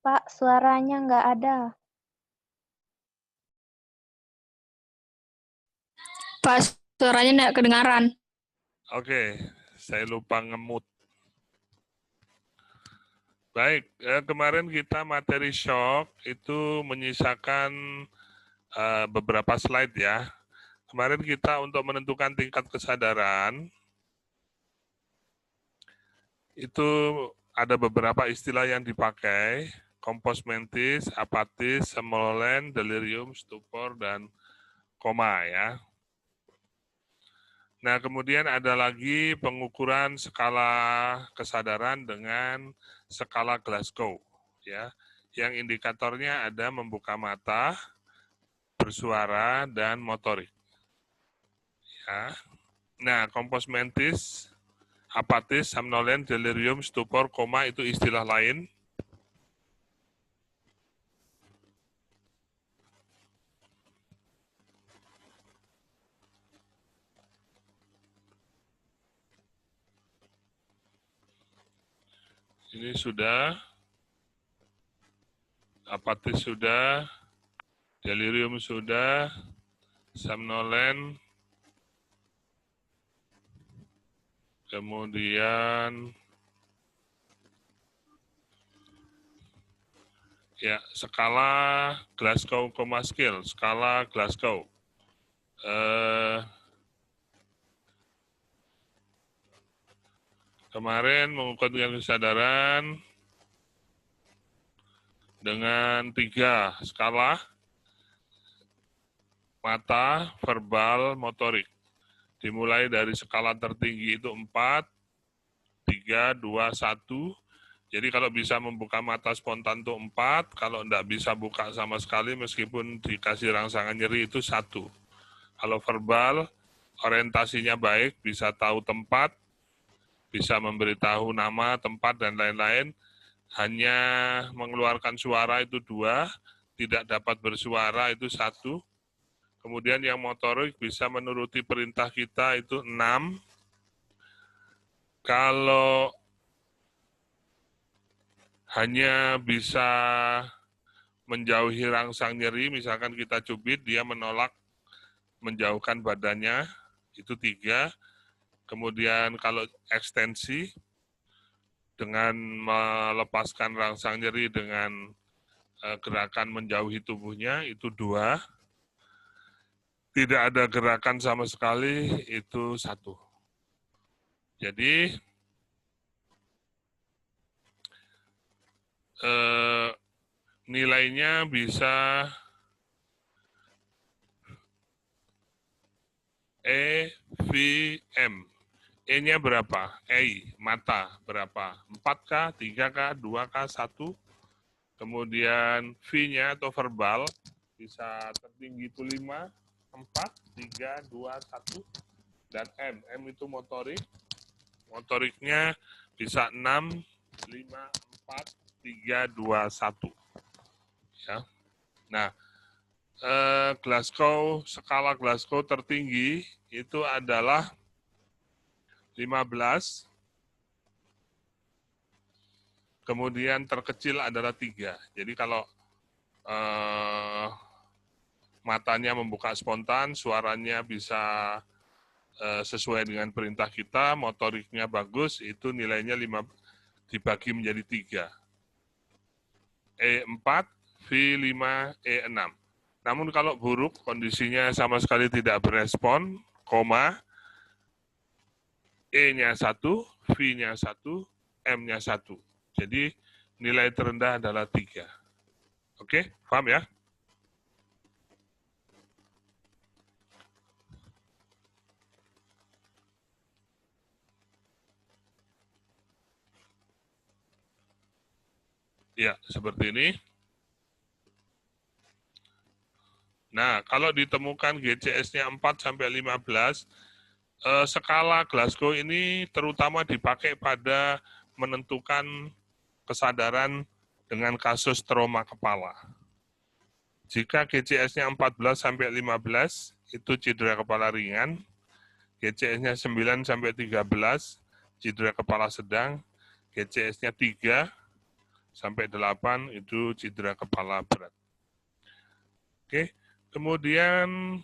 Pak, suaranya nggak ada. Pak, suaranya tidak kedengaran. Oke, saya lupa ngemut. Baik, kemarin kita materi shock itu menyisakan beberapa slide ya. Kemarin kita untuk menentukan tingkat kesadaran, itu ada beberapa istilah yang dipakai, kompos mentis, apatis, somnolen, delirium, stupor, dan koma ya. Nah, kemudian ada lagi pengukuran skala kesadaran dengan skala Glasgow ya. Yang indikatornya ada membuka mata, bersuara, dan motorik. Ya. Nah, kompos mentis, apatis, somnolen, delirium, stupor, koma itu istilah lain. Ini sudah, apatis sudah, delirium sudah, somnolen, kemudian ya skala Glasgow Coma Scale, skala Glasgow. Kemarin mengukur tingkat kesadaran dengan 3 skala, mata, verbal, motorik. Dimulai dari skala tertinggi itu 4, 3, 2, 1. Jadi kalau bisa membuka mata spontan itu 4, kalau enggak bisa buka sama sekali meskipun dikasih rangsangan nyeri itu 1. Kalau verbal, orientasinya baik, bisa tahu tempat, bisa memberitahu nama, tempat, dan lain-lain. Hanya mengeluarkan suara itu 2, tidak dapat bersuara itu 1. Kemudian yang motorik bisa menuruti perintah kita itu 6. Kalau hanya bisa menjauhi rangsang nyeri, misalkan kita cubit, dia menolak menjauhkan badannya, itu 3. Kemudian kalau ekstensi, dengan melepaskan rangsang nyeri dengan gerakan menjauhi tubuhnya, itu 2. Tidak ada gerakan sama sekali, itu 1. Jadi, nilainya bisa EVM. E-nya berapa? mata berapa? 4K, 3K, 2K, 1. Kemudian V-nya atau verbal bisa tertinggi itu 5, 4, 3, 2, 1. Dan M itu motorik. Motoriknya bisa 6, 5, 4, 3, 2, 1. Ya. Nah, skala Glasgow tertinggi itu adalah 15, kemudian terkecil adalah 3. Jadi kalau matanya membuka spontan, suaranya bisa sesuai dengan perintah kita, motoriknya bagus, itu nilainya 5 dibagi menjadi 3. E4, V5, E6. Namun kalau buruk, kondisinya sama sekali tidak berespon, koma, E-nya 1, V-nya 1, M-nya 1. Jadi nilai terendah adalah 3. Oke, paham ya? Ya, seperti ini. Nah, kalau ditemukan GCS-nya 4-15, skala Glasgow ini terutama dipakai pada menentukan kesadaran dengan kasus trauma kepala. Jika GCS-nya 14-15, itu cedera kepala ringan. GCS-nya 9-13, cedera kepala sedang. GCS-nya 3, sampai 8 itu cedera kepala berat. Oke, kemudian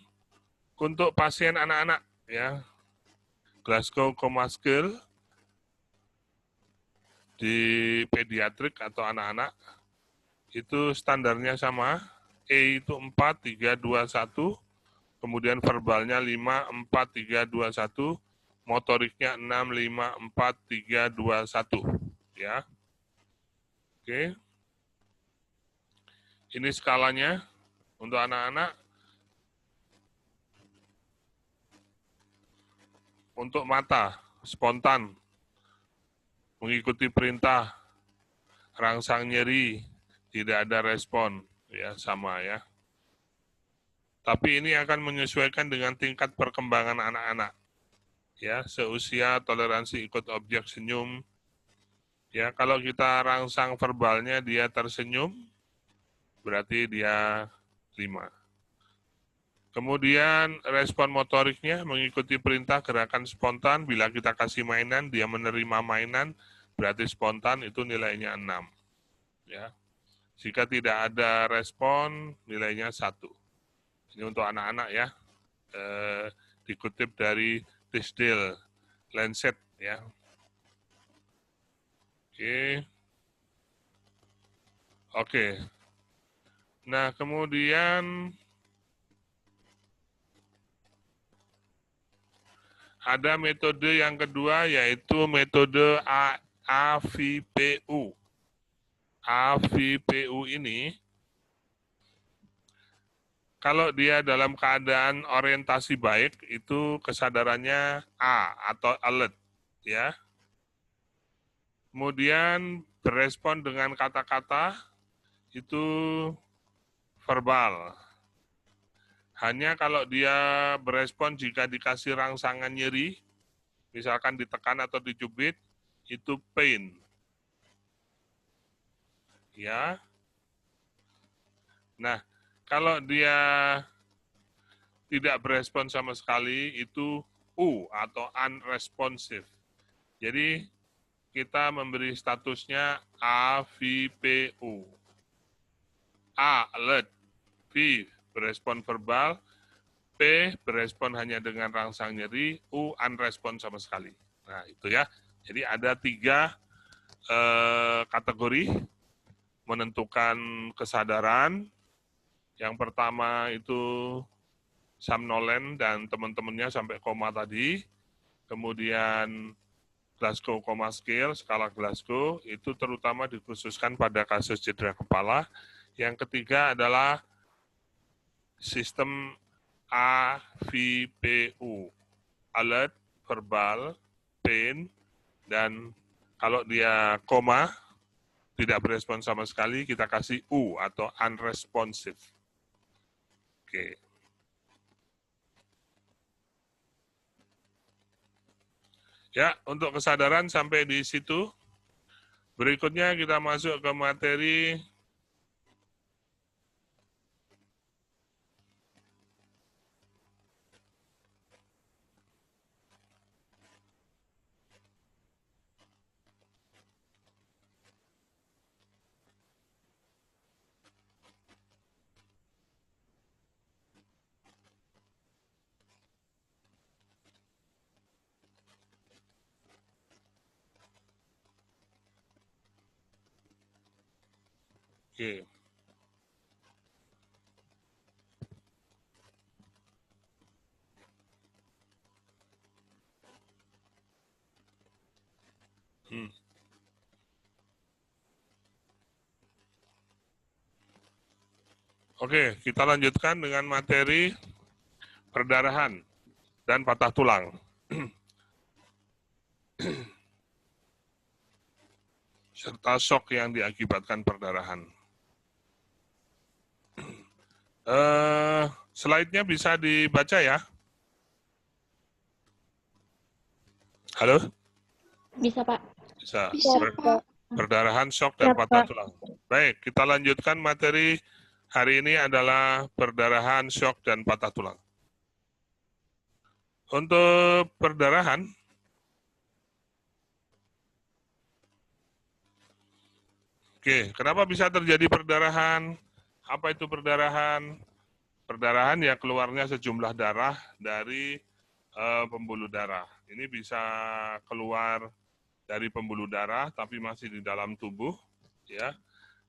untuk pasien anak-anak ya, Glasgow Coma Scale di pediatrik atau anak-anak itu standarnya sama, E itu 4, 3, 2, 1, kemudian verbalnya 5, 4, 3, 2, 1, motoriknya 6, 5, 4, 3, 2, 1. Ya. Oke. Ini skalanya untuk anak-anak. Untuk mata, spontan, mengikuti perintah, rangsang nyeri, tidak ada respon, ya sama ya. Tapi ini akan menyesuaikan dengan tingkat perkembangan anak-anak. Ya, seusia, toleransi ikut objek senyum. Ya, kalau kita rangsang verbalnya dia tersenyum, berarti dia 5. Kemudian respon motoriknya mengikuti perintah gerakan spontan, bila kita kasih mainan, dia menerima mainan, berarti spontan itu nilainya 6. Ya. Jika tidak ada respon, nilainya 1. Ini untuk anak-anak ya, dikutip dari Tisdale, Lancet ya. Oke. Nah, kemudian ada metode yang kedua, yaitu metode AVPU. AVPU ini, kalau dia dalam keadaan orientasi baik, itu kesadarannya A atau alert. Ya. Kemudian berespon dengan kata-kata, itu verbal. Hanya kalau dia berespon jika dikasih rangsangan nyeri, misalkan ditekan atau dicubit, itu pain. Ya. Nah, kalau dia tidak berespon sama sekali, itu U atau unresponsive. Jadi, kita memberi statusnya AVPU. A, alert. V, berespon verbal. P, berespon hanya dengan rangsang nyeri. U, unrespon sama sekali. Nah, itu ya. Jadi ada 3 kategori menentukan kesadaran. Yang pertama itu somnolent dan teman-temannya sampai koma tadi. Kemudian Glasgow Coma Scale, skala Glasgow, itu terutama dikhususkan pada kasus cedera kepala. Yang ketiga adalah sistem AVPU, alert, verbal, pain, dan kalau dia koma, tidak berespon sama sekali, kita kasih U atau unresponsive. Oke. Ya, untuk kesadaran sampai di situ. Berikutnya kita masuk ke materi Oke. Oke, kita lanjutkan dengan materi perdarahan dan patah tulang. Serta shock yang diakibatkan perdarahan. Slide-nya bisa dibaca ya? Halo? Bisa, Pak. Bisa. Bisa, Pak. Perdarahan, shock, dan patah tulang. Baik, kita lanjutkan materi hari ini adalah perdarahan, shock, dan patah tulang. Untuk perdarahan, Oke, kenapa bisa terjadi perdarahan? Apa itu perdarahan? Perdarahan ya keluarnya sejumlah darah dari pembuluh darah. Ini bisa keluar dari pembuluh darah tapi masih di dalam tubuh, ya.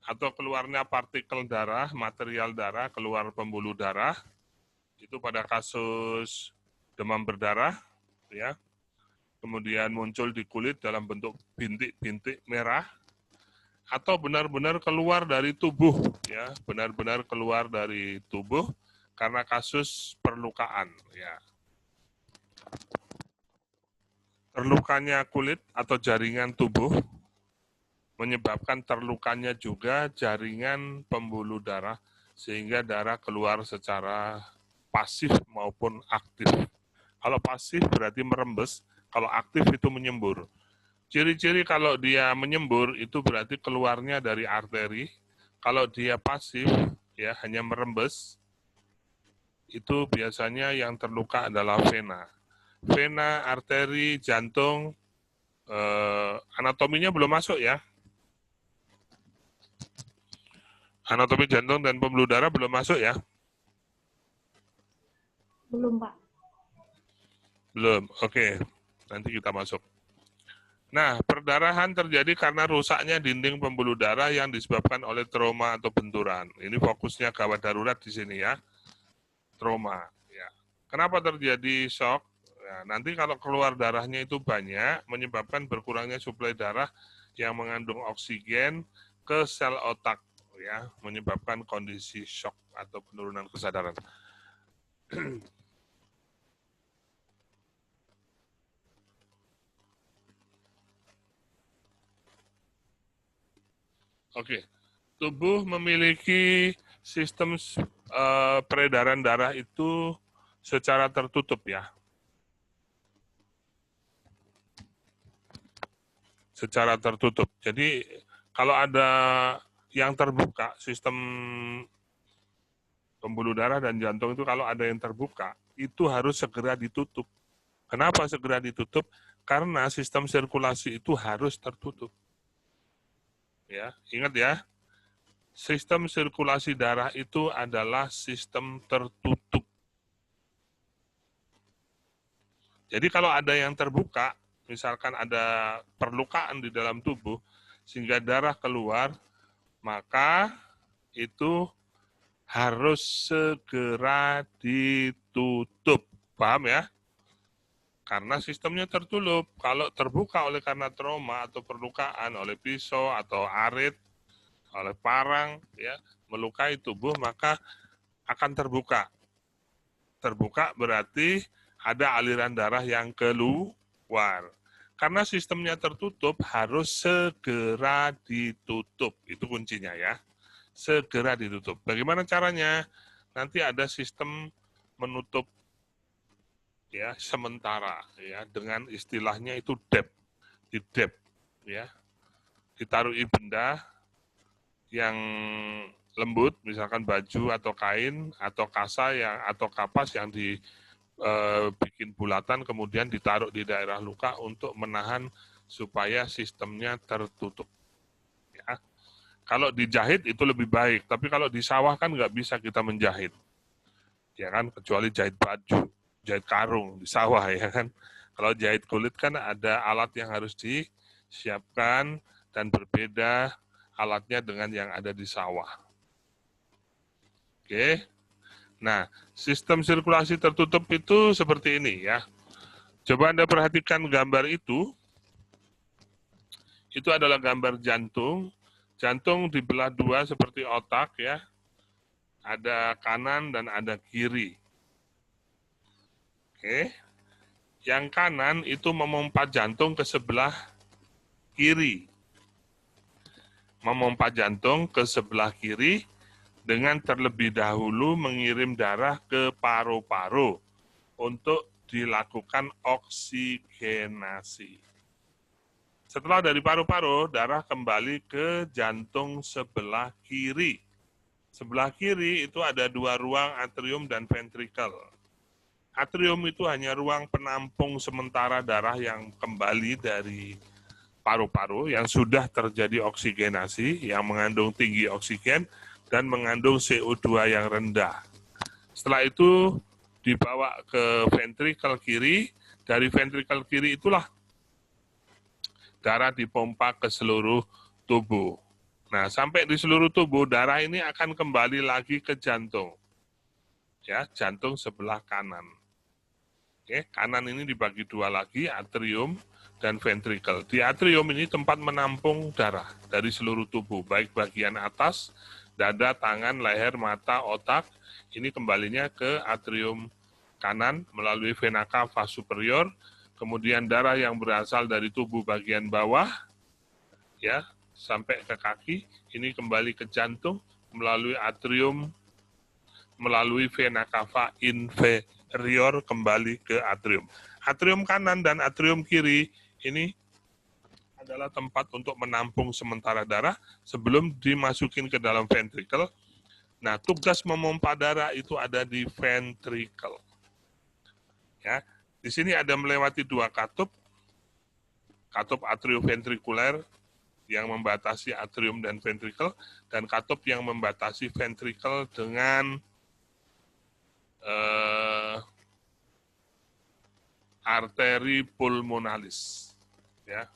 Atau keluarnya partikel darah, material darah keluar pembuluh darah. Itu pada kasus demam berdarah, ya. Kemudian muncul di kulit dalam bentuk bintik-bintik merah, atau benar-benar keluar dari tubuh, ya, benar-benar keluar dari tubuh karena kasus perlukaan, ya. Terlukanya kulit atau jaringan tubuh menyebabkan terlukanya juga jaringan pembuluh darah sehingga darah keluar secara pasif maupun aktif. Kalau pasif berarti merembes, kalau aktif itu menyembur. Ciri-ciri kalau dia menyembur itu berarti keluarnya dari arteri. Kalau dia pasif, ya hanya merembes, itu biasanya yang terluka adalah vena. Vena, arteri, jantung, anatominya belum masuk ya. Anatomi jantung dan pembuluh darah belum masuk ya. Belum, Pak. Belum, oke. Nanti kita masuk. Nah, perdarahan terjadi karena rusaknya dinding pembuluh darah yang disebabkan oleh trauma atau benturan. Ini fokusnya gawat darurat di sini ya. Trauma. Ya. Kenapa terjadi shock? Ya, nanti kalau keluar darahnya itu banyak, menyebabkan berkurangnya suplai darah yang mengandung oksigen ke sel otak, ya, menyebabkan kondisi shock atau penurunan kesadaran. Oke, tubuh memiliki sistem peredaran darah itu secara tertutup ya. Secara tertutup. Jadi kalau ada yang terbuka, sistem pembuluh darah dan jantung itu kalau ada yang terbuka, itu harus segera ditutup. Kenapa segera ditutup? Karena sistem sirkulasi itu harus tertutup. Ya, ingat ya. Sistem sirkulasi darah itu adalah sistem tertutup. Jadi kalau ada yang terbuka, misalkan ada perlukaan di dalam tubuh, sehingga darah keluar, maka itu harus segera ditutup. Paham ya? Karena sistemnya tertutup. Kalau terbuka oleh karena trauma atau perlukaan, oleh pisau atau arit, oleh parang, ya, melukai tubuh, maka akan terbuka. Terbuka berarti ada aliran darah yang keluar. Karena sistemnya tertutup, harus segera ditutup. Itu kuncinya ya. Segera ditutup. Bagaimana caranya? Nanti ada sistem menutup ya sementara ya dengan istilahnya itu dep. Di dep ya. Ditaruhi benda yang lembut, misalkan baju atau kain atau kasa yang atau kapas yang dibikin bulatan kemudian ditaruh di daerah luka untuk menahan supaya sistemnya tertutup. Ya. Kalau dijahit itu lebih baik, tapi kalau di sawah kan nggak bisa kita menjahit, ya kan, kecuali jahit baju, jahit karung di sawah ya kan. Kalau jahit kulit kan ada alat yang harus disiapkan dan berbeda alatnya dengan yang ada di sawah. Oke. Nah, sistem sirkulasi tertutup itu seperti ini ya. Coba Anda perhatikan gambar itu. Itu adalah gambar jantung. Jantung dibelah dua seperti otak ya. Ada kanan dan ada kiri. Oke. Yang kanan itu memompa jantung ke sebelah kiri. Memompa jantung ke sebelah kiri dengan terlebih dahulu mengirim darah ke paru-paru untuk dilakukan oksigenasi. Setelah dari paru-paru, darah kembali ke jantung sebelah kiri. Sebelah kiri itu ada dua ruang, atrium dan ventrikel. Atrium itu hanya ruang penampung sementara darah yang kembali dari paru-paru yang sudah terjadi oksigenasi, yang mengandung tinggi oksigen, dan mengandung CO2 yang rendah. Setelah itu dibawa ke ventrikel kiri, dari ventrikel kiri itulah darah dipompa ke seluruh tubuh. Nah, sampai di seluruh tubuh, darah ini akan kembali lagi ke jantung. Ya, jantung sebelah kanan. Oke, kanan ini dibagi dua lagi, atrium dan ventrikel. Di atrium ini tempat menampung darah dari seluruh tubuh, baik bagian atas, dada, tangan, leher, mata, otak. Ini kembalinya ke atrium kanan melalui vena cava superior, kemudian darah yang berasal dari tubuh bagian bawah, ya, sampai ke kaki, ini kembali ke jantung melalui atrium, melalui vena cava inferior kembali ke atrium. Atrium kanan dan atrium kiri ini adalah tempat untuk menampung sementara darah sebelum dimasukin ke dalam ventrikel. Nah, tugas memompa darah itu ada di ventrikel. Ya, di sini ada melewati dua katup atrioventrikuler yang membatasi atrium dan ventrikel, dan katup yang membatasi ventrikel dengan arteri pulmonalis, ya,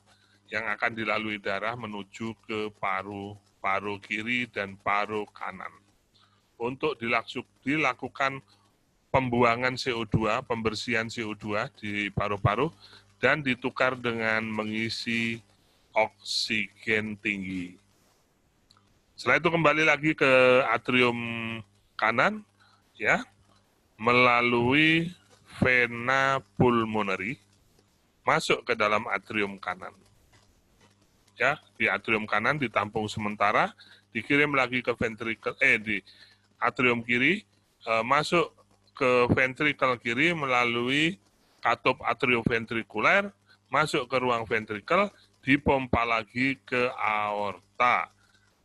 yang akan dilalui darah menuju ke paru kiri dan paru kanan. Untuk dilakukan pembuangan CO2, pembersihan CO2 di paru-paru, dan ditukar dengan mengisi oksigen tinggi. Setelah itu kembali lagi ke atrium kanan, ya, melalui vena pulmonary, masuk ke dalam atrium kanan. Ya, di atrium kanan ditampung sementara, dikirim lagi ke ventrikel, di atrium kiri, masuk ke ventrikel kiri melalui katup atrioventrikuler, masuk ke ruang ventrikel, dipompa lagi ke aorta,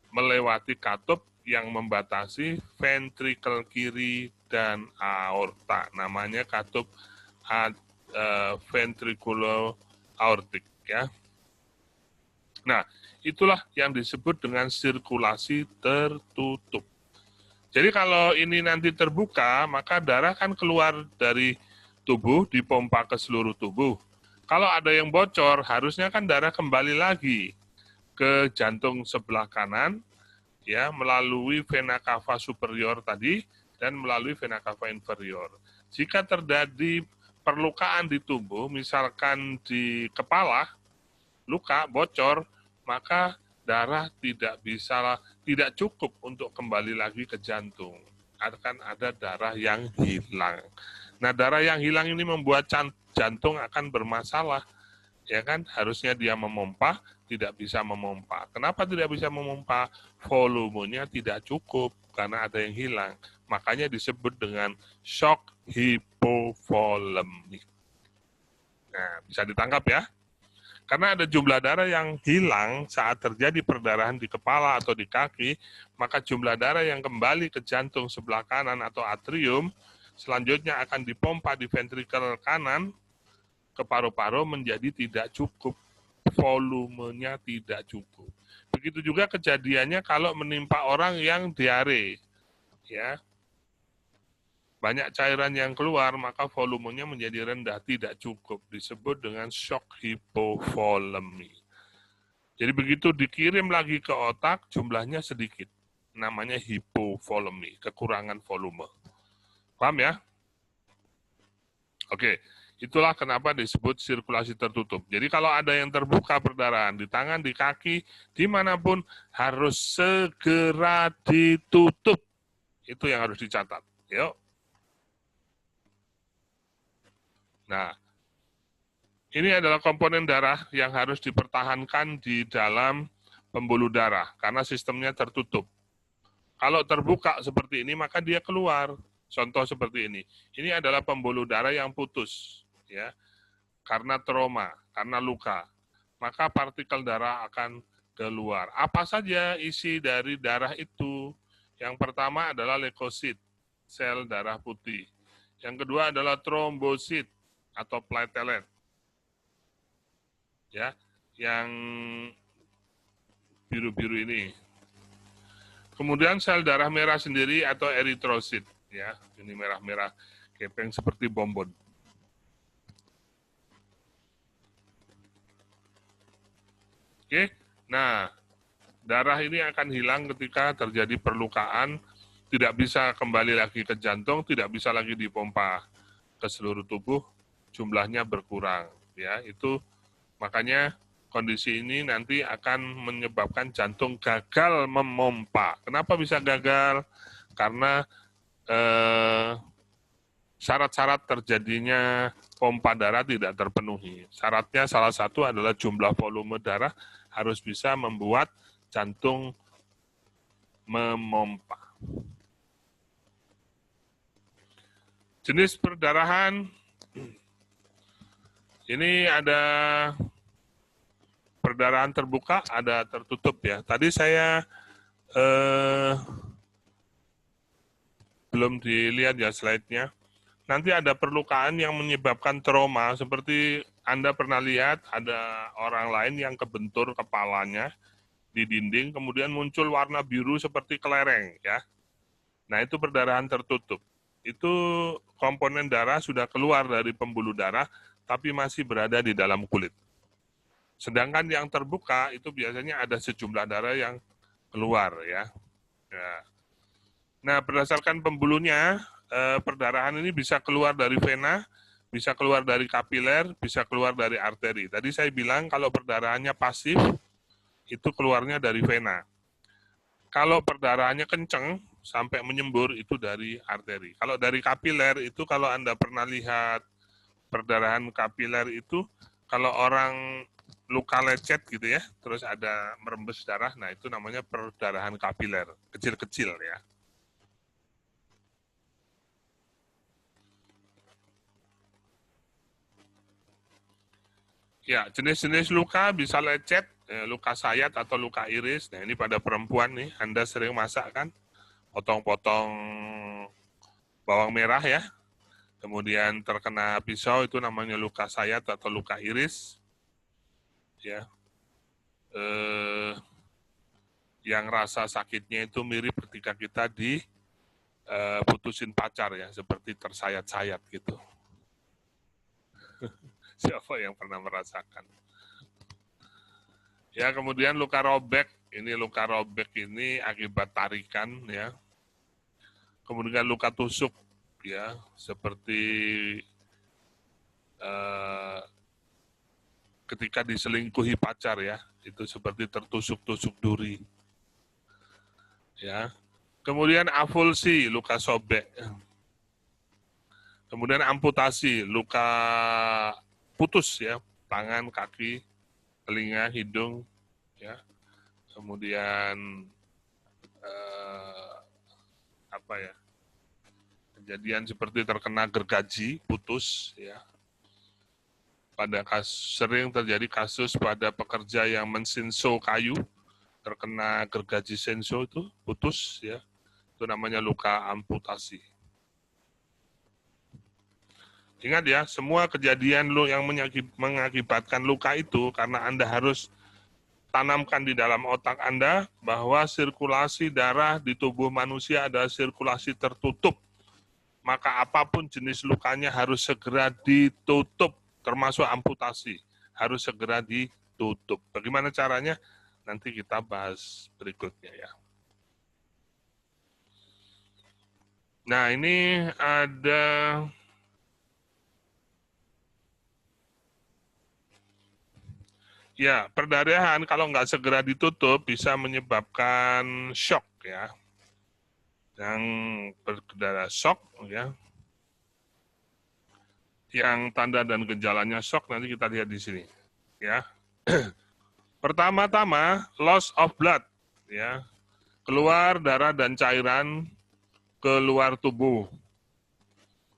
melewati katup yang membatasi ventrikel kiri dan aorta, namanya katup ventriculo aortic, ya. Nah, itulah yang disebut dengan sirkulasi tertutup. Jadi kalau ini nanti terbuka, maka darah kan keluar dari tubuh, dipompa ke seluruh tubuh. Kalau ada yang bocor, harusnya kan darah kembali lagi ke jantung sebelah kanan, ya, melalui vena cava superior tadi, dan melalui vena cava inferior. Jika terjadi perlukaan di tubuh, misalkan di kepala, luka, bocor, maka darah tidak cukup untuk kembali lagi ke jantung. Akan ada darah yang hilang. Nah, darah yang hilang ini membuat jantung akan bermasalah. Ya kan, harusnya dia memompa, tidak bisa memompa. Kenapa tidak bisa memompa? Volumenya tidak cukup karena ada yang hilang. Makanya disebut dengan shock hypovolemic. Nah, bisa ditangkap ya. Karena ada jumlah darah yang hilang saat terjadi perdarahan di kepala atau di kaki, maka jumlah darah yang kembali ke jantung sebelah kanan atau atrium, selanjutnya akan dipompa di ventrikel kanan ke paru-paru menjadi tidak cukup, volumenya tidak cukup. Begitu juga kejadiannya kalau menimpa orang yang diare, ya. Banyak cairan yang keluar, maka volumenya menjadi rendah, tidak cukup. Disebut dengan shock hypovolemi. Jadi begitu dikirim lagi ke otak, jumlahnya sedikit. Namanya hipovolemi, kekurangan volume. Paham ya? Oke, itulah kenapa disebut sirkulasi tertutup. Jadi kalau ada yang terbuka perdarahan di tangan, di kaki, dimanapun, harus segera ditutup. Itu yang harus dicatat. Yuk. Nah, ini adalah komponen darah yang harus dipertahankan di dalam pembuluh darah, karena sistemnya tertutup. Kalau terbuka seperti ini, maka dia keluar. Contoh seperti ini. Ini adalah pembuluh darah yang putus, ya, karena trauma, karena luka. Maka partikel darah akan keluar. Apa saja isi dari darah itu? Yang pertama adalah leukosit, sel darah putih. Yang kedua adalah trombosit, atau platelet. Ya, yang biru-biru ini. Kemudian sel darah merah sendiri atau eritrosit, ya, ini merah-merah kepeng seperti bonbon. Oke, nah darah ini akan hilang ketika terjadi perlukaan, tidak bisa kembali lagi ke jantung, tidak bisa lagi dipompa ke seluruh tubuh, jumlahnya berkurang, ya, itu makanya kondisi ini nanti akan menyebabkan jantung gagal memompa. Kenapa bisa gagal? Karena syarat-syarat terjadinya pompa darah tidak terpenuhi. Syaratnya salah satu adalah jumlah volume darah harus bisa membuat jantung memompa. Jenis perdarahan, ini ada perdarahan terbuka, ada tertutup ya. Tadi saya belum dilihat ya slide-nya. Nanti ada perlukaan yang menyebabkan trauma, seperti Anda pernah lihat ada orang lain yang kebentur kepalanya di dinding, kemudian muncul warna biru seperti kelereng, ya. Nah, itu perdarahan tertutup. Itu komponen darah sudah keluar dari pembuluh darah, tapi masih berada di dalam kulit. Sedangkan yang terbuka itu biasanya ada sejumlah darah yang keluar, ya. Nah, berdasarkan pembuluhnya, perdarahan ini bisa keluar dari vena, bisa keluar dari kapiler, bisa keluar dari arteri. Tadi saya bilang kalau perdarahannya pasif, itu keluarnya dari vena. Kalau perdarahannya kenceng, sampai menyembur, itu dari arteri. Kalau dari kapiler, itu kalau Anda pernah lihat perdarahan kapiler itu, kalau orang luka lecet gitu ya, terus ada merembes darah, nah itu namanya perdarahan kapiler, kecil-kecil ya. Ya, jenis-jenis luka bisa lecet, luka sayat atau luka iris. Nah, ini pada perempuan nih, Anda sering masak kan? Potong-potong bawang merah ya. Kemudian terkena pisau, itu namanya luka sayat atau luka iris. Ya. Yang rasa sakitnya itu mirip ketika kita putusin pacar ya, seperti tersayat-sayat gitu. Siapa yang pernah merasakan? Ya, kemudian luka robek. Ini luka robek ini akibat tarikan ya. Kemudian luka tusuk ya, seperti ketika diselingkuhi pacar ya, itu seperti tertusuk-tusuk duri. Ya. Kemudian avulsi, luka sobek. Kemudian amputasi, luka putus ya, tangan, kaki, telinga, hidung, ya. Kemudian apa ya? Kejadian seperti terkena gergaji, putus, ya. Sering terjadi kasus pada pekerja yang mensinso kayu, terkena gergaji senso itu putus, ya. Itu namanya luka amputasi. Ingat ya, semua kejadian yang mengakibatkan luka itu karena Anda harus tanamkan di dalam otak Anda bahwa sirkulasi darah di tubuh manusia adalah sirkulasi tertutup. Maka apapun jenis lukanya harus segera ditutup, termasuk amputasi. Harus segera ditutup. Bagaimana caranya? Nanti kita bahas berikutnya ya. Nah, ini ada ya, perdarahan kalau nggak segera ditutup bisa menyebabkan shock ya. Yang berdarah shock ya. Yang tanda dan gejalanya shock nanti kita lihat di sini ya. Pertama-tama loss of blood ya. Keluar darah dan cairan keluar tubuh.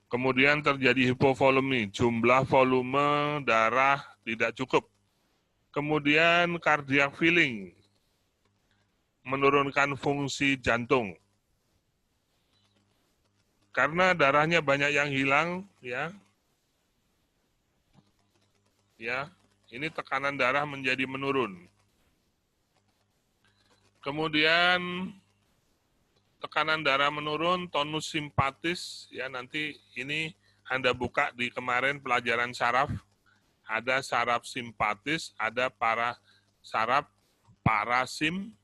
Kemudian terjadi hipovolemi, jumlah volume darah tidak cukup. Kemudian cardiac filling, menurunkan fungsi jantung. Karena darahnya banyak yang hilang, ya, Ini tekanan darah menjadi menurun. Kemudian tekanan darah menurun, tonus simpatis, ya nanti ini Anda buka di kemarin pelajaran saraf, ada saraf simpatis, ada saraf parasimpatis.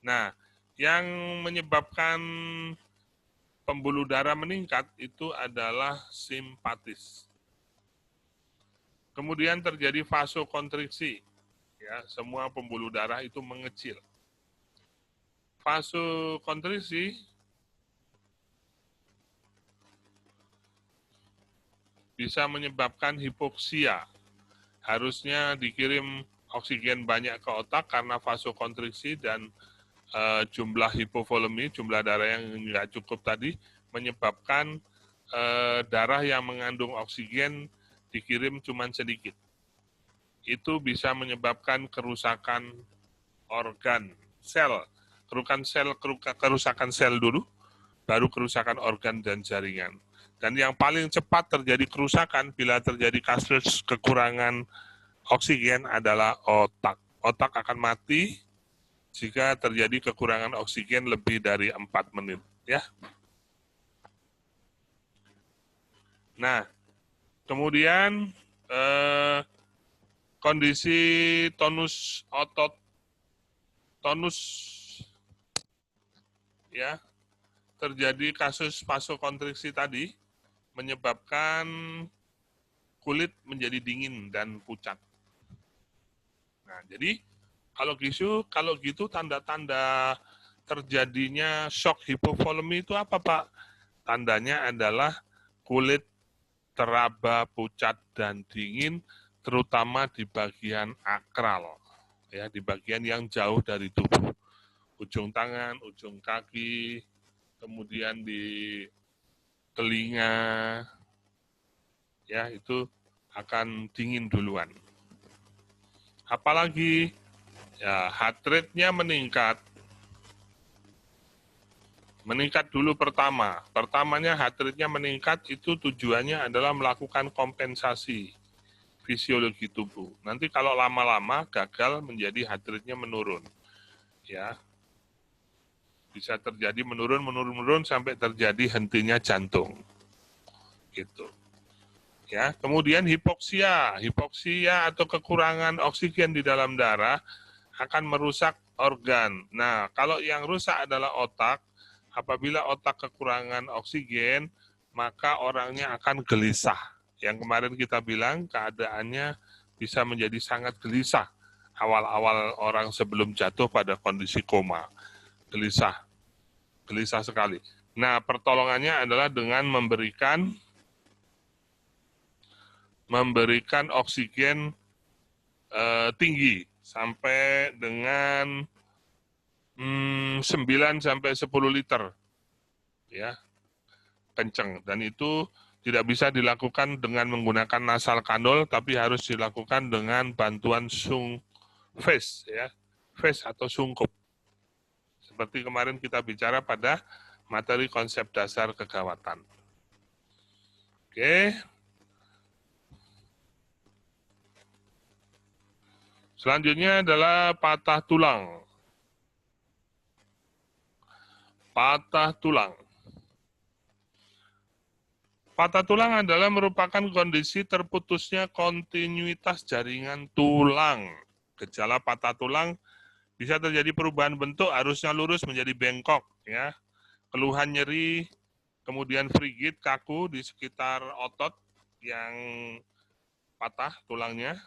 Nah, yang menyebabkan pembuluh darah meningkat itu adalah simpatis. Kemudian terjadi vasokonstriksi, ya semua pembuluh darah itu mengecil. Vasokonstriksi bisa menyebabkan hipoksia. Harusnya dikirim oksigen banyak ke otak karena vasokonstriksi dan jumlah hipovolemi, jumlah darah yang nggak cukup tadi, menyebabkan darah yang mengandung oksigen dikirim cuma sedikit. Itu bisa menyebabkan kerusakan organ, sel. Kerusakan sel dulu, baru kerusakan organ dan jaringan. Dan yang paling cepat terjadi kerusakan bila terjadi kasus kekurangan oksigen adalah otak. Otak akan mati jika terjadi kekurangan oksigen lebih dari 4 menit. Ya. Nah, kemudian kondisi tonus otot, ya, terjadi kasus vasokonstriksi tadi, menyebabkan kulit menjadi dingin dan pucat. Nah, jadi kalau gitu tanda-tanda terjadinya shock hipovolemi itu apa, Pak? Tandanya adalah kulit teraba, pucat, dan dingin, terutama di bagian akral, ya, di bagian yang jauh dari tubuh. Ujung tangan, ujung kaki, kemudian di telinga, ya itu akan dingin duluan. Apalagi ya heart rate-nya meningkat dulu pertamanya heart rate-nya meningkat itu tujuannya adalah melakukan kompensasi fisiologi tubuh. Nanti kalau lama-lama gagal menjadi heart rate-nya menurun, ya bisa terjadi menurun sampai terjadi hentinya jantung, gitu. Ya, kemudian hipoksia atau kekurangan oksigen di dalam darah akan merusak organ. Nah, kalau yang rusak adalah otak, apabila otak kekurangan oksigen, maka orangnya akan gelisah. Yang kemarin kita bilang keadaannya bisa menjadi sangat gelisah. Awal-awal orang sebelum jatuh pada kondisi koma. Gelisah sekali. Nah, pertolongannya adalah dengan memberikan oksigen tinggi sampai dengan 9 sampai 10 liter, ya, kenceng. Dan itu tidak bisa dilakukan dengan menggunakan nasal kanul, tapi harus dilakukan dengan bantuan face, ya, face atau sungkup. Seperti kemarin kita bicara pada materi konsep dasar kegawatan. Oke. Selanjutnya adalah patah tulang. Patah tulang. Patah tulang adalah merupakan kondisi terputusnya kontinuitas jaringan tulang. Gejala patah tulang bisa terjadi perubahan bentuk, harusnya lurus menjadi bengkok, ya. Keluhan nyeri, kemudian frigid, kaku di sekitar otot yang patah tulangnya.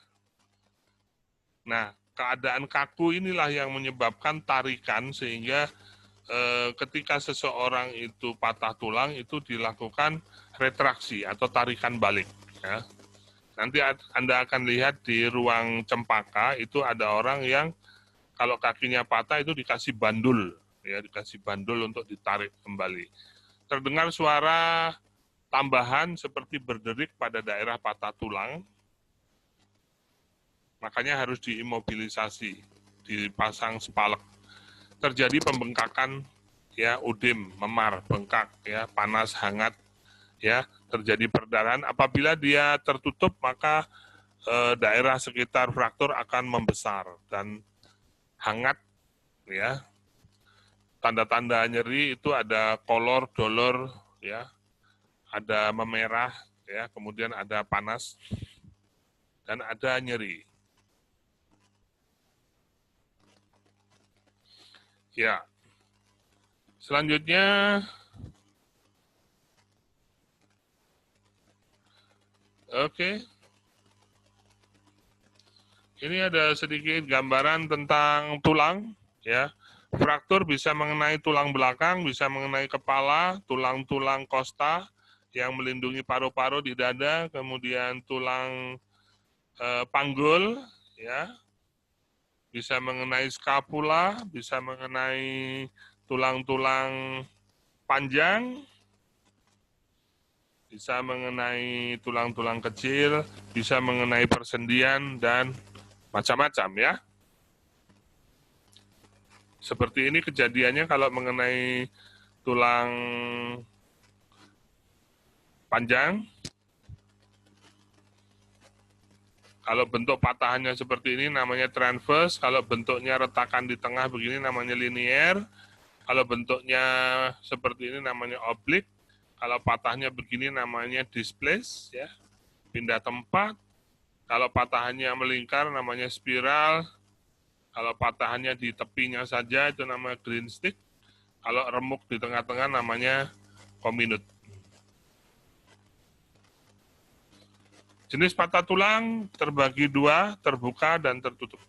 Nah, keadaan kaku inilah yang menyebabkan tarikan sehingga ketika seseorang itu patah tulang itu dilakukan retraksi atau tarikan balik. Ya. Nanti Anda akan lihat di ruang cempaka itu ada orang yang kalau kakinya patah itu dikasih bandul, ya dikasih bandul untuk ditarik kembali. Terdengar suara tambahan seperti berderik pada daerah patah tulang. Makanya harus diimobilisasi, dipasang spalek. Terjadi pembengkakan, ya, udem, memar, bengkak, ya, panas, hangat, ya, terjadi perdarahan. Apabila dia tertutup, maka daerah sekitar fraktur akan membesar dan hangat, ya. Tanda-tanda nyeri itu ada kolor, dolor, ya, ada memerah, ya, kemudian ada panas, dan ada nyeri. Ya, selanjutnya, oke. Ini ada sedikit gambaran tentang tulang, ya. Fraktur bisa mengenai tulang belakang, bisa mengenai kepala, tulang-tulang kosta yang melindungi paru-paru di dada, kemudian tulang panggul, ya, bisa mengenai skapula, bisa mengenai tulang-tulang panjang, bisa mengenai tulang-tulang kecil, bisa mengenai persendian, dan macam-macam, ya. Seperti ini kejadiannya kalau mengenai tulang panjang. Kalau bentuk patahannya seperti ini namanya transverse, kalau bentuknya retakan di tengah begini namanya linear, kalau bentuknya seperti ini namanya oblique, kalau patahnya begini namanya displace, ya, pindah tempat, kalau patahannya melingkar namanya spiral, kalau patahannya di tepinya saja itu namanya green stick, kalau remuk di tengah-tengah namanya comminute. Jenis patah tulang terbagi dua, terbuka dan tertutup.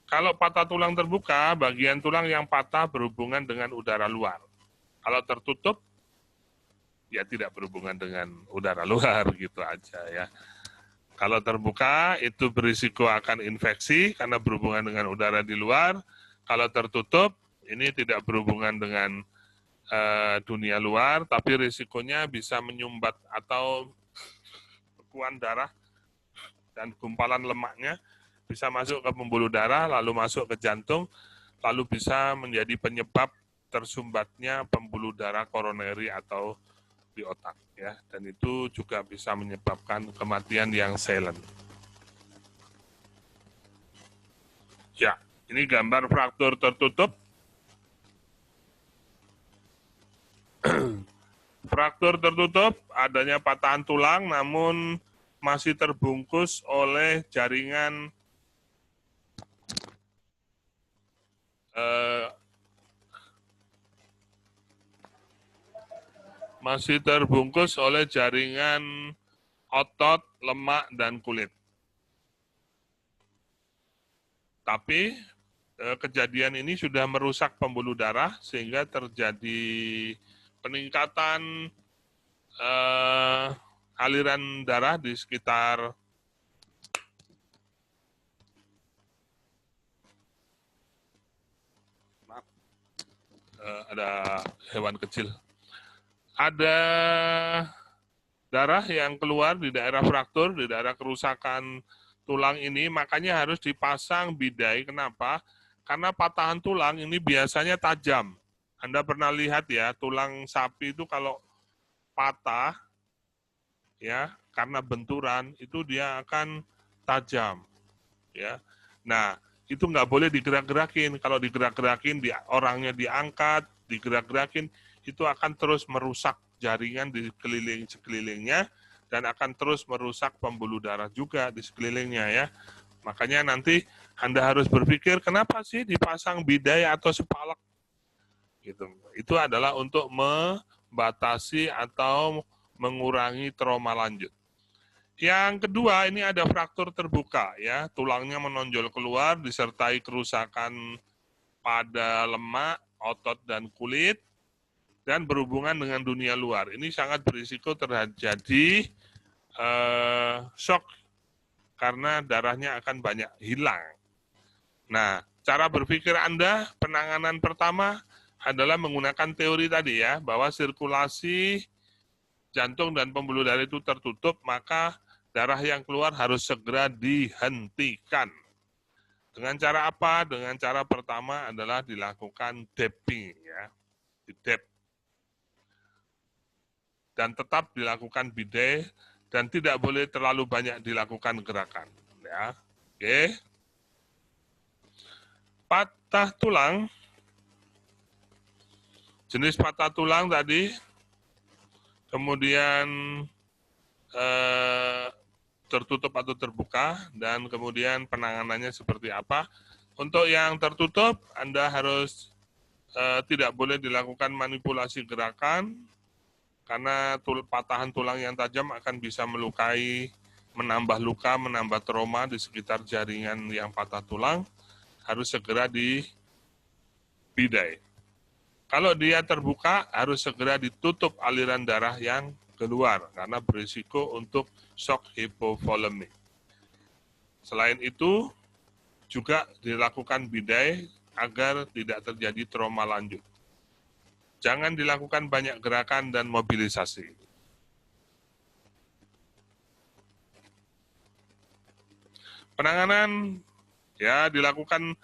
Kalau patah tulang terbuka, bagian tulang yang patah berhubungan dengan udara luar. Kalau tertutup, ya tidak berhubungan dengan udara luar, gitu aja, ya. Kalau terbuka, itu berisiko akan infeksi karena berhubungan dengan udara di luar. Kalau tertutup, ini tidak berhubungan dengan dunia luar, tapi risikonya bisa menyumbat atau bekuan darah dan gumpalan lemaknya bisa masuk ke pembuluh darah, lalu masuk ke jantung, lalu bisa menjadi penyebab tersumbatnya pembuluh darah koroneri atau di otak, ya, dan itu juga bisa menyebabkan kematian yang silent. Ya, ini gambar fraktur tertutup. Fraktur tertutup adanya patahan tulang namun masih terbungkus oleh jaringan otot, lemak, dan kulit. Tapi kejadian ini sudah merusak pembuluh darah sehingga terjadi peningkatan aliran darah di sekitar ada hewan kecil. Ada darah yang keluar di daerah fraktur, di daerah kerusakan tulang ini, makanya harus dipasang bidai. Kenapa? Karena patahan tulang ini biasanya tajam. Anda pernah lihat ya, tulang sapi itu kalau patah, ya, karena benturan, itu dia akan tajam. Ya. Nah, itu nggak boleh digerak-gerakin. Kalau digerak-gerakin, orangnya diangkat, digerak-gerakin, itu akan terus merusak jaringan di sekelilingnya dan akan terus merusak pembuluh darah juga di sekelilingnya, ya. Makanya nanti Anda harus berpikir kenapa sih dipasang bidai atau sepalak gitu. Itu adalah untuk membatasi atau mengurangi trauma lanjut. Yang kedua, ini ada fraktur terbuka, ya, tulangnya menonjol keluar disertai kerusakan pada lemak, otot, dan kulit, dan berhubungan dengan dunia luar. Ini sangat berisiko terjadi shock karena darahnya akan banyak hilang. Nah, cara berpikir Anda, penanganan pertama adalah menggunakan teori tadi, ya, bahwa sirkulasi jantung dan pembuluh darah itu tertutup, maka darah yang keluar harus segera dihentikan. Dengan cara apa? Dengan cara pertama adalah dilakukan damping, ya, di dap. Dan tetap dilakukan bidai dan tidak boleh terlalu banyak dilakukan gerakan. Ya, oke. Patah tulang, jenis patah tulang tadi, kemudian tertutup atau terbuka, dan kemudian penanganannya seperti apa. Untuk yang tertutup, Anda harus tidak boleh dilakukan manipulasi gerakan, karena patahan tulang yang tajam akan bisa melukai, menambah luka, menambah trauma di sekitar jaringan yang patah tulang, harus segera dibidai. Kalau dia terbuka, harus segera ditutup aliran darah yang keluar, karena berisiko untuk shock hipovolemic. Selain itu, juga dilakukan bidai agar tidak terjadi trauma lanjut. Jangan dilakukan banyak gerakan dan mobilisasi. Penanganan, ya, dilakukan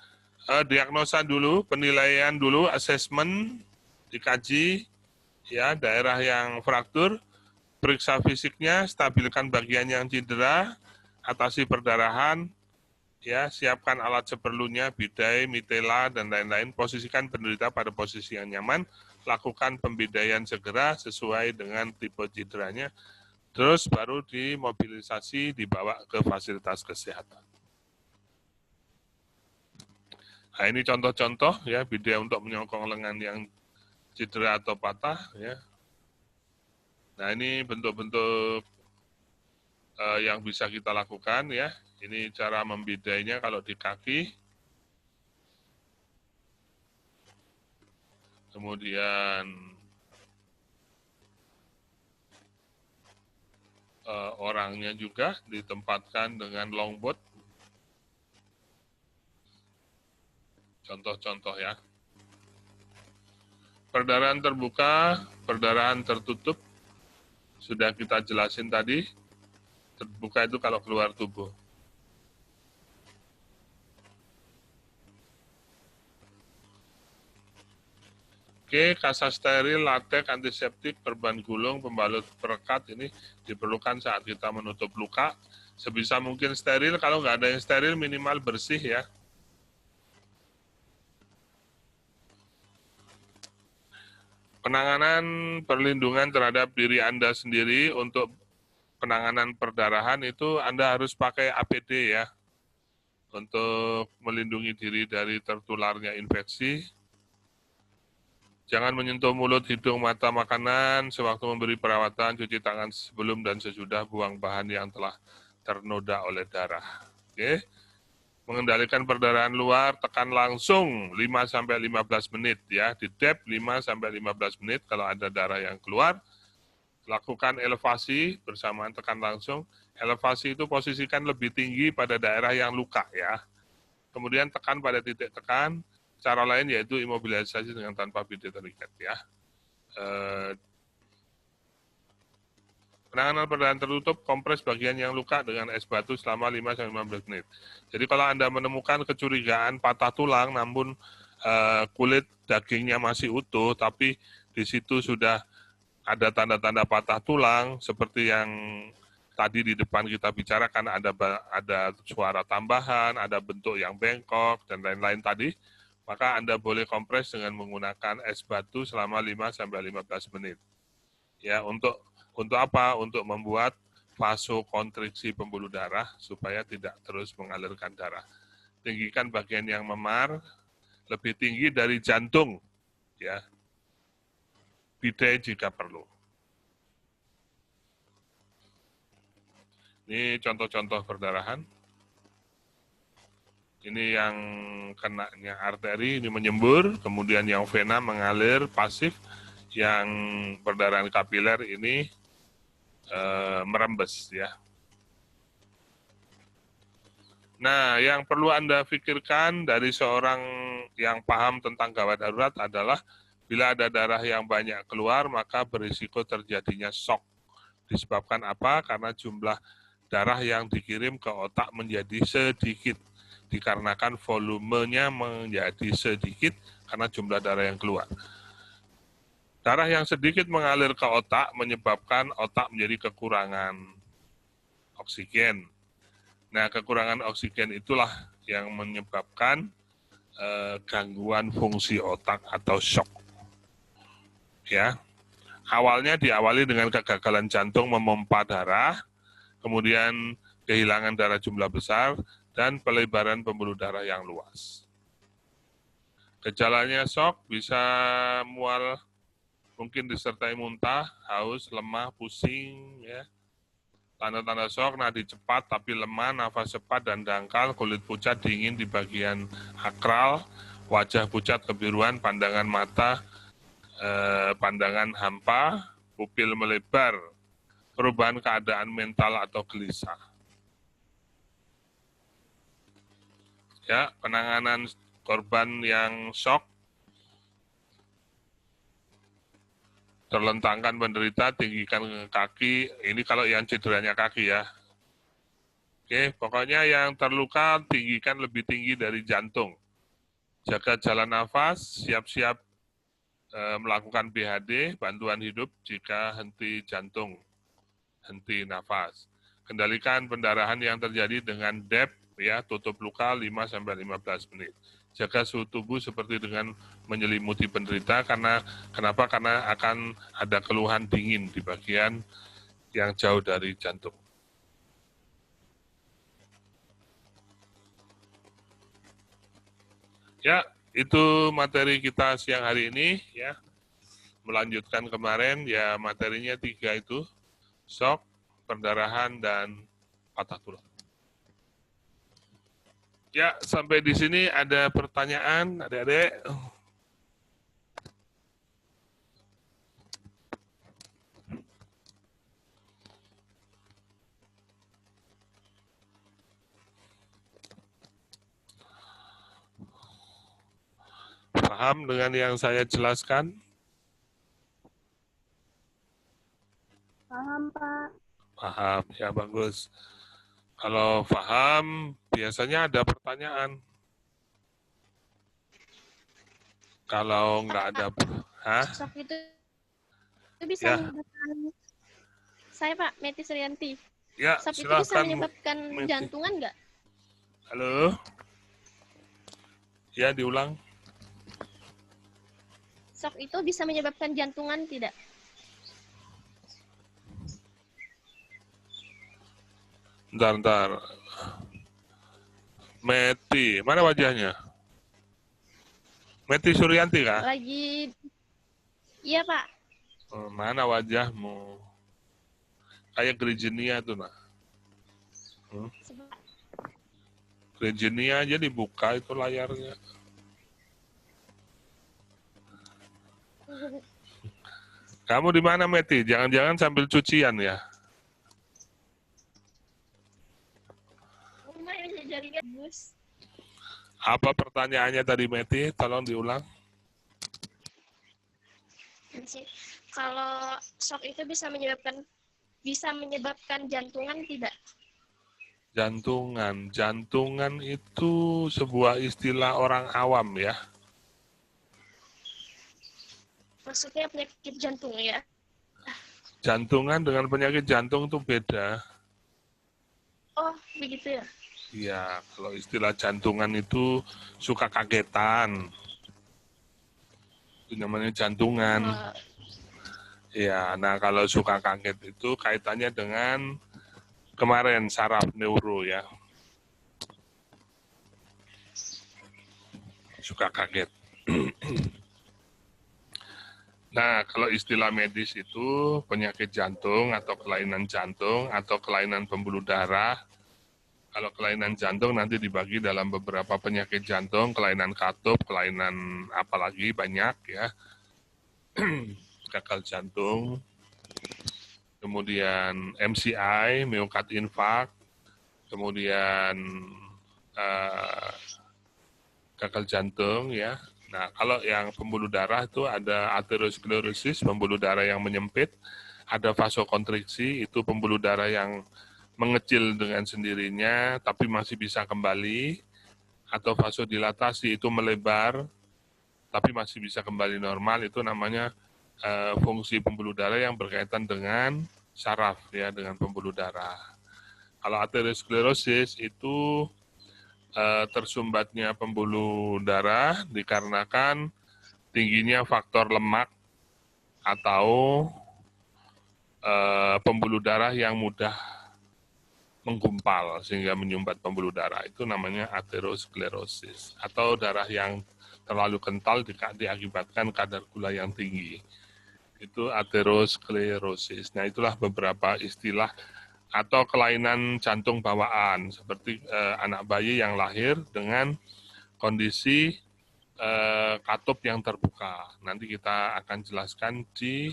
diagnosa dulu, penilaian dulu, asesmen, dikaji, ya, daerah yang fraktur, periksa fisiknya, stabilkan bagian yang cedera, atasi perdarahan, ya, siapkan alat seperlunya, bidai, mitela, dan lain-lain, posisikan penderita pada posisi yang nyaman, lakukan pembidaian segera sesuai dengan tipe cederanya, terus baru dimobilisasi, dibawa ke fasilitas kesehatan. Nah, ini contoh-contoh, ya, bidai untuk menyokong lengan yang cedera atau patah, ya. Nah, ini bentuk-bentuk yang bisa kita lakukan, ya. Ini cara membidainya kalau di kaki. Kemudian orangnya juga ditempatkan dengan longboard. Contoh-contoh, ya. Perdarahan terbuka, perdarahan tertutup, sudah kita jelasin tadi. Terbuka itu kalau keluar tubuh. Oke, kasa steril, latek, antiseptik, perban gulung, pembalut perekat ini diperlukan saat kita menutup luka. Sebisa mungkin steril, kalau nggak ada yang steril minimal bersih, ya. Penanganan perlindungan terhadap diri Anda sendiri untuk penanganan perdarahan itu Anda harus pakai APD, ya, untuk melindungi diri dari tertularnya infeksi. Jangan menyentuh mulut, hidung, mata, makanan sewaktu memberi perawatan, cuci tangan sebelum dan sesudah buang bahan yang telah ternoda oleh darah. Oke. Mengendalikan perdarahan luar, tekan langsung 5-15 menit, ya. Di dep 5-15 menit kalau ada darah yang keluar. Lakukan elevasi bersamaan tekan langsung. Elevasi itu posisikan lebih tinggi pada daerah yang luka, ya. Kemudian tekan pada titik tekan. Cara lain yaitu imobilisasi dengan tanpa bidai terikat, ya. Penanganan perdarahan tertutup, kompres bagian yang luka dengan es batu selama 5-15 menit. Jadi kalau Anda menemukan kecurigaan patah tulang, namun kulit dagingnya masih utuh, tapi di situ sudah ada tanda-tanda patah tulang, seperti yang tadi di depan kita bicarakan, ada suara tambahan, ada bentuk yang bengkok, dan lain-lain tadi, maka Anda boleh kompres dengan menggunakan es batu selama 5-15 menit. Ya, untuk apa? Untuk membuat vasokonstriksi pembuluh darah supaya tidak terus mengalirkan darah. Tinggikan bagian yang memar, lebih tinggi dari jantung, ya. Bidai jika perlu. Ini contoh-contoh perdarahan. Ini yang kenanya arteri, ini menyembur, kemudian yang vena mengalir pasif, yang perdarahan kapiler ini merembes, ya. Nah, yang perlu Anda pikirkan dari seorang yang paham tentang gawat darurat adalah bila ada darah yang banyak keluar, maka berisiko terjadinya shock. Disebabkan apa? Karena jumlah darah yang dikirim ke otak menjadi sedikit. Dikarenakan volumenya menjadi sedikit karena jumlah darah yang keluar. Darah yang sedikit mengalir ke otak menyebabkan otak menjadi kekurangan oksigen. Nah, kekurangan oksigen itulah yang menyebabkan gangguan fungsi otak atau shock. Ya, awalnya diawali dengan kegagalan jantung memompa darah, kemudian kehilangan darah jumlah besar, dan pelebaran pembuluh darah yang luas. Gejalanya shock bisa mual, mungkin disertai muntah, haus, lemah, pusing, ya. Tanda-tanda shock, nadi cepat tapi lemah, nafas cepat dan dangkal, kulit pucat, dingin di bagian akral, wajah pucat kebiruan, pandangan mata, pandangan hampa, pupil melebar, perubahan keadaan mental atau gelisah. Ya, penanganan korban yang shock, terlentangkan penderita, tinggikan kaki, ini kalau yang cederanya kaki ya. Oke, pokoknya yang terluka tinggikan lebih tinggi dari jantung. Jaga jalan nafas, siap-siap melakukan BHD, bantuan hidup jika henti jantung, henti nafas. Kendalikan pendarahan yang terjadi dengan DEP, ya, tutup luka 5-15 menit. Jaga suhu tubuh seperti dengan menyelimuti penderita, kenapa? Karena akan ada keluhan dingin di bagian yang jauh dari jantung. Ya, itu materi kita siang hari ini, ya. Melanjutkan kemarin, ya materinya 3 itu, shock, perdarahan, dan patah tulang. Ya, sampai di sini ada pertanyaan, adik-adik? Paham dengan yang saya jelaskan? Paham, Pak. Paham, ya bagus. Kalau paham, biasanya ada pertanyaan. Kalau nggak ada, Shock itu bisa ya. menyebabkan, saya Pak, Meti Suryanti. Ya, Shock itu bisa silakan. menyebabkan Meti. jantungan nggak? Halo? Ya, diulang. Shock itu bisa menyebabkan jantungan tidak? Bentar. Meti, mana wajahnya? Meti Suryanti kah? Lagi, iya Pak. Mana wajahmu? Kayak Grijenia tuh, nah. Grijenia aja dibuka itu layarnya. Kamu di mana, Meti? Jangan-jangan sambil cucian ya? Apa pertanyaannya tadi, Meti? Tolong diulang. Kalau shock itu bisa menyebabkan jantungan tidak? Jantungan itu sebuah istilah orang awam ya. Maksudnya penyakit jantung ya? Jantungan dengan penyakit jantung itu beda. Oh, begitu ya? Iya, kalau istilah jantungan itu suka kagetan. Itu namanya jantungan. Iya, nah kalau suka kaget itu kaitannya dengan kemarin saraf neuro ya. Suka kaget. Nah, kalau istilah medis itu penyakit jantung atau kelainan jantung atau kelainan pembuluh darah. Kalau kelainan jantung nanti dibagi dalam beberapa penyakit jantung, kelainan katup, kelainan apalagi banyak ya. Gagal jantung, kemudian MCI, miokard infarct, kemudian gagal jantung ya. Nah, kalau yang pembuluh darah itu ada arteriosklerosis, pembuluh darah yang menyempit, ada vasokonstriksi, itu pembuluh darah yang mengecil dengan sendirinya tapi masih bisa kembali, atau vasodilatasi itu melebar tapi masih bisa kembali normal, itu namanya fungsi pembuluh darah yang berkaitan dengan saraf ya, dengan pembuluh darah. Kalau aterosklerosis itu tersumbatnya pembuluh darah dikarenakan tingginya faktor lemak atau pembuluh darah yang mudah menggumpal sehingga menyumbat pembuluh darah. Itu namanya aterosklerosis atau darah yang terlalu kental diakibatkan kadar gula yang tinggi. Itu aterosklerosis. Nah, itulah beberapa istilah atau kelainan jantung bawaan seperti anak bayi yang lahir dengan kondisi katup yang terbuka. Nanti kita akan jelaskan di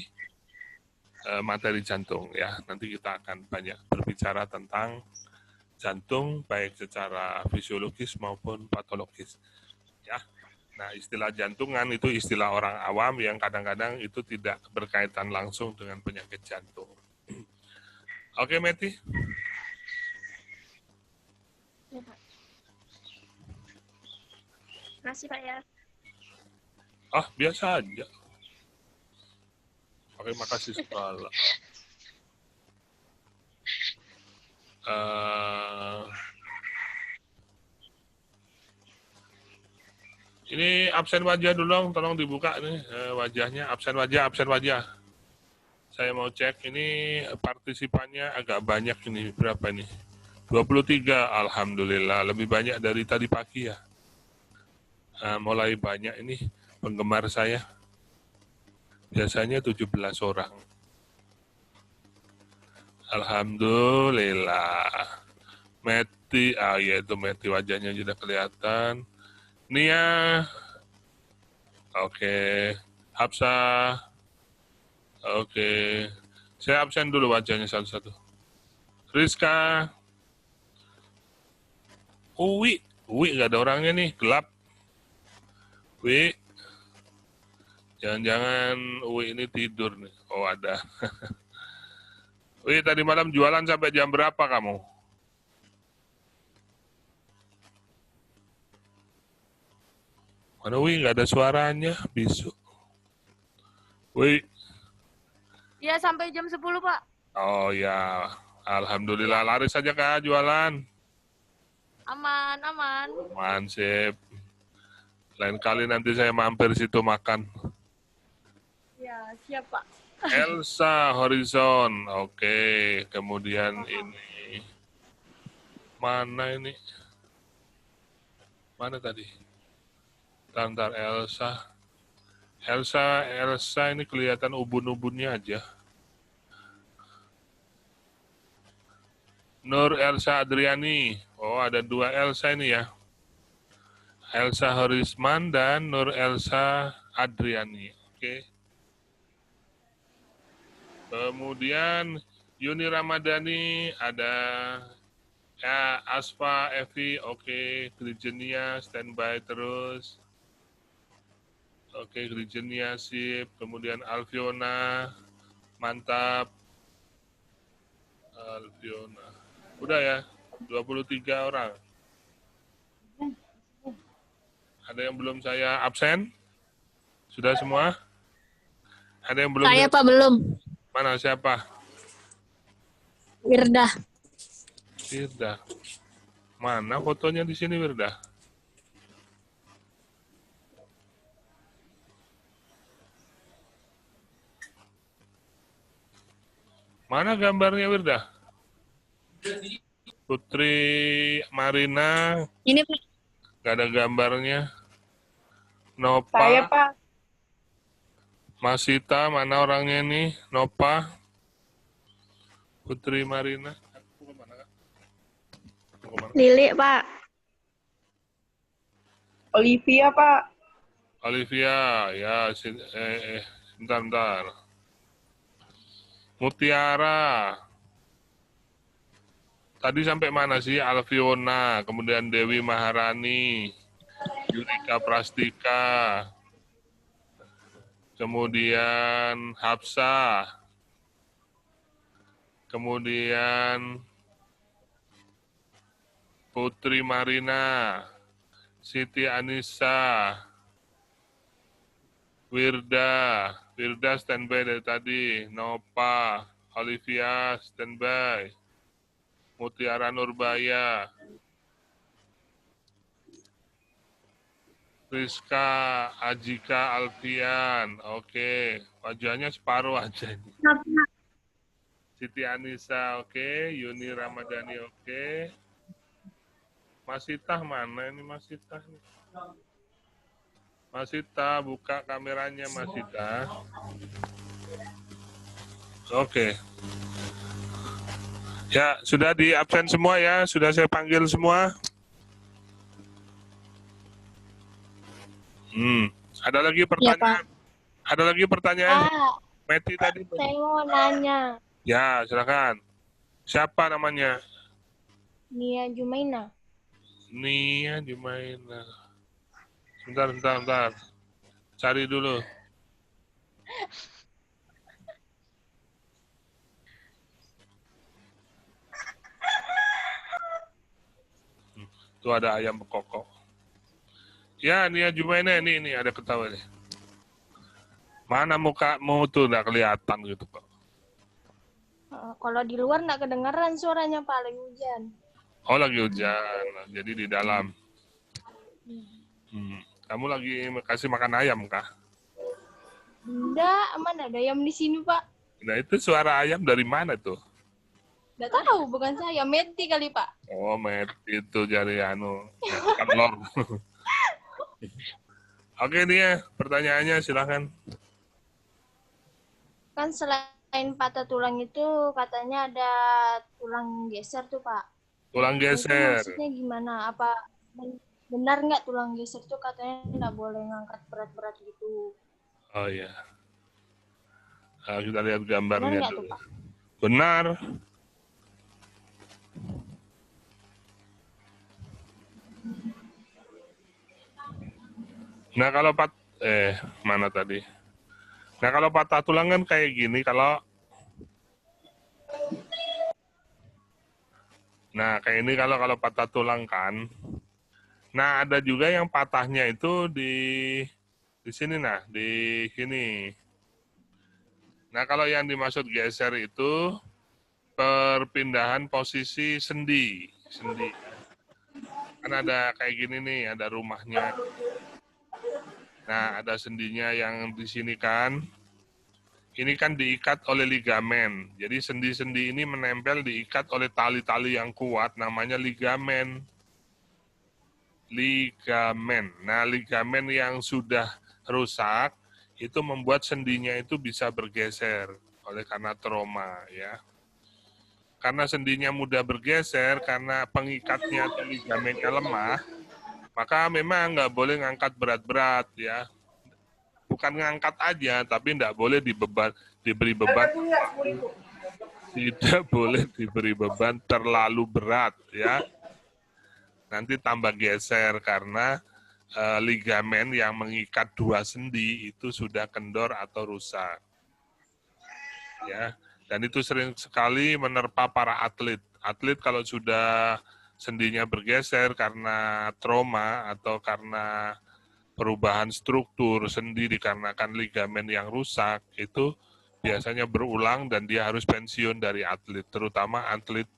materi jantung ya. Nanti kita akan banyak berbicara tentang jantung baik secara fisiologis maupun patologis. Ya. Nah, istilah jantungan itu istilah orang awam yang kadang-kadang itu tidak berkaitan langsung dengan penyakit jantung. Oke, Meti. Ya, Pak. Terima kasih, Pak ya. Biasa aja. Oke, makasih segala. Ini absen wajah dulu, tolong dibuka nih wajahnya. Absen wajah. Saya mau cek ini partisipannya agak banyak ini, berapa ini? 23, alhamdulillah, lebih banyak dari tadi pagi ya. Mulai banyak ini penggemar saya. Biasanya 17 orang. Alhamdulillah. Meti, ya itu Meti wajahnya sudah kelihatan. Nia, oke. Hapsa, oke. Saya absen dulu wajahnya satu-satu. Rizka, Uwi nggak ada orangnya nih, gelap. Wi, jangan-jangan Uwi ini tidur nih. Oh ada. Wi, tadi malam jualan sampai jam berapa kamu? Mana Wi, nggak ada suaranya, bisu. Wi. Ya, sampai jam 10, Pak. Oh ya, alhamdulillah. Laris saja Kak jualan. Aman. Mansip. Lain kali nanti saya mampir situ makan. Ya, siap, Pak. Elsa Horizon, oke. Kemudian ini, mana ini? Mana tadi? Tantar Elsa. Elsa ini kelihatan ubun-ubunnya aja. Nur Elsa Adriani. Oh, ada 2 Elsa ini ya. Elsa Horisman dan Nur Elsa Adriani. Oke. Kemudian Yuni Ramadhani, ada Asfa Evi, oke. Grijenia standby terus. Oke, Grijenia sip. Kemudian Alfiona, mantap. Alfiona. Udah ya, 23 orang. Ada yang belum saya absen? Sudah semua? Ada yang belum? Saya Pak belum. Mana siapa? Wirda. Wirda. Mana fotonya di sini Wirda? Mana gambarnya Wirda? Putri Marina. Ini Pak. Gak ada gambarnya. Nopa. Saya, Pak. Masita, mana orangnya nih? Nopa. Putri Marina. Lili, Pak. Olivia, Pak. Olivia, ya, bentar. Mutiara. Tadi sampai mana sih? Alfiona, kemudian Dewi Maharani, Yurika Prastika, kemudian Hapsa, kemudian Putri Marina, Siti Anissa, Wirda standby dari tadi, Nopa, Olivia standby. Mutiara Nurbaya. Rizka Ajika Alfian. Oke, wajahnya separuh aja ini. Siti Anissa, oke. Yuni Ramadhani, oke. Masitah mana ini Masitah? Masitah, buka kameranya Masitah. Oke. Ya, sudah di absen semua ya? Sudah saya panggil semua? Ada lagi pertanyaan? Ada lagi pertanyaan? Pak, Meti tadi. saya mau nanya. Ya, silakan. Siapa namanya? Nia Jumaina. Nia Jumaina. Bentar. Cari dulu. Tuh ada ayam bekokok. Ya, Nia Jumaina ini ada ketawa nih. Mana mukamu tuh nggak kelihatan gitu kok. Kalau di luar nggak kedengaran suaranya Pak, lagi hujan. Oh lagi hujan, jadi di dalam. Kamu lagi kasih makan ayam kah? Enggak, mana ada ayam di sini Pak? Nah itu suara ayam dari mana tuh? Nggak tahu, bukan saya, Meti kali Pak. Oh, itu dari telur. Oke Nia, pertanyaannya silahkan. Kan selain patah tulang itu katanya ada tulang geser tuh Pak. Tulang Itu geser. maksudnya gimana? Apa benar nggak tulang geser tuh katanya nggak boleh ngangkat berat-berat gitu? Oh iya. Nah, kita lihat Benar gambarnya nggak tuh dulu. Pak? Benar. Nah kalau mana tadi? Nah kalau patah tulang kan kayak gini kalau kayak ini kalau patah tulang kan. Nah ada juga yang patahnya itu di sini di sini. Nah kalau yang dimaksud geser itu perpindahan posisi sendi. Kan ada kayak gini nih, ada rumahnya. Nah, ada sendinya yang di sini kan. Ini kan diikat oleh ligamen. Jadi sendi-sendi ini menempel diikat oleh tali-tali yang kuat, namanya ligamen. Nah, ligamen yang sudah rusak, itu membuat sendinya itu bisa bergeser oleh karena trauma, ya. Karena sendinya mudah bergeser, karena pengikatnya atau ligamennya lemah, maka memang nggak boleh ngangkat berat-berat, ya. Bukan ngangkat aja, tapi nggak boleh diberi beban. Tidak boleh diberi beban terlalu berat, ya. Nanti tambah geser karena ligamen yang mengikat dua sendi itu sudah kendor atau rusak, ya. Dan itu sering sekali menerpa para atlet. Atlet kalau sudah sendinya bergeser karena trauma atau karena perubahan struktur sendi dikarenakan ligamen yang rusak, itu biasanya berulang dan dia harus pensiun dari atlet, terutama atlet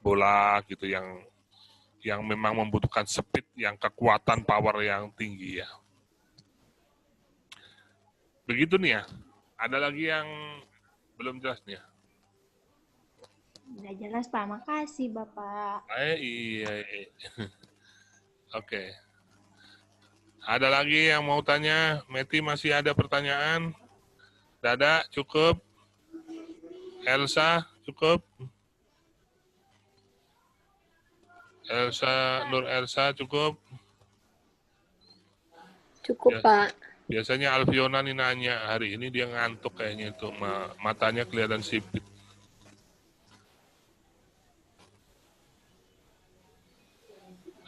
bola gitu yang memang membutuhkan speed, yang kekuatan power yang tinggi, ya. Begitu nih ya. Ada lagi yang belum jelas nih ya? Udah jelas Pak, makasih Bapak. Iya. Oke. Ada lagi yang mau tanya? Meti masih ada pertanyaan? Dada, cukup? Elsa, cukup? Nur Elsa, cukup? Cukup, Ya. Pak. Biasanya Alfiona nih nanya, hari ini dia ngantuk kayaknya itu, matanya kelihatan sipit.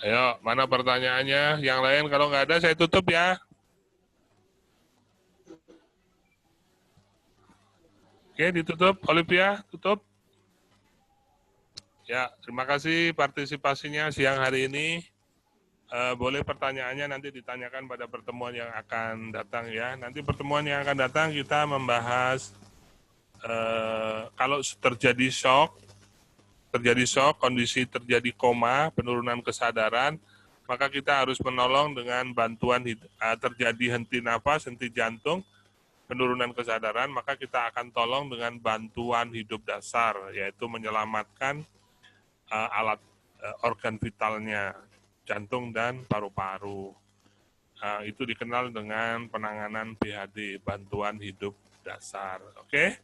Ayo, mana pertanyaannya? Yang lain kalau nggak ada saya tutup ya. Oke, ditutup. Olivia, tutup. Ya, terima kasih partisipasinya siang hari ini. Boleh pertanyaannya nanti ditanyakan pada pertemuan yang akan datang ya. Nanti pertemuan yang akan datang kita membahas kalau terjadi shock terjadi shock, kondisi terjadi koma, penurunan kesadaran, maka kita harus menolong dengan bantuan terjadi henti nafas, henti jantung, penurunan kesadaran, maka kita akan tolong dengan bantuan hidup dasar, yaitu menyelamatkan alat organ vitalnya, jantung dan paru-paru. Itu dikenal dengan penanganan BHD, bantuan hidup dasar. Oke?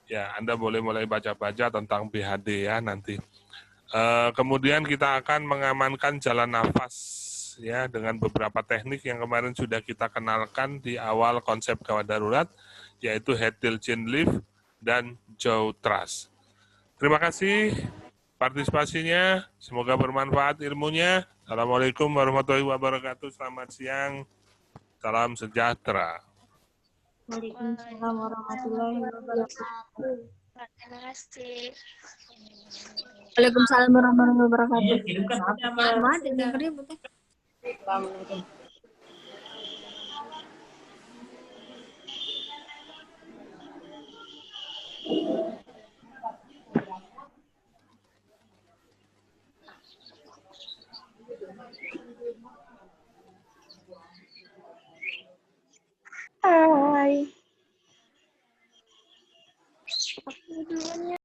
Ya, Anda boleh mulai baca-baca tentang BHD ya nanti. Kemudian kita akan mengamankan jalan nafas ya dengan beberapa teknik yang kemarin sudah kita kenalkan di awal konsep gawat darurat, yaitu head tilt chin lift dan jaw thrust. Terima kasih partisipasinya, semoga bermanfaat ilmunya. Assalamualaikum warahmatullahi wabarakatuh. Selamat siang, salam sejahtera. Waalaikumsalam warahmatullahi wabarakatuh. Terima kasih. Waalaikumsalam warahmatullahi wabarakatuh. Sama. Maaf, dengerin betul. Hai. Aku duluan ya.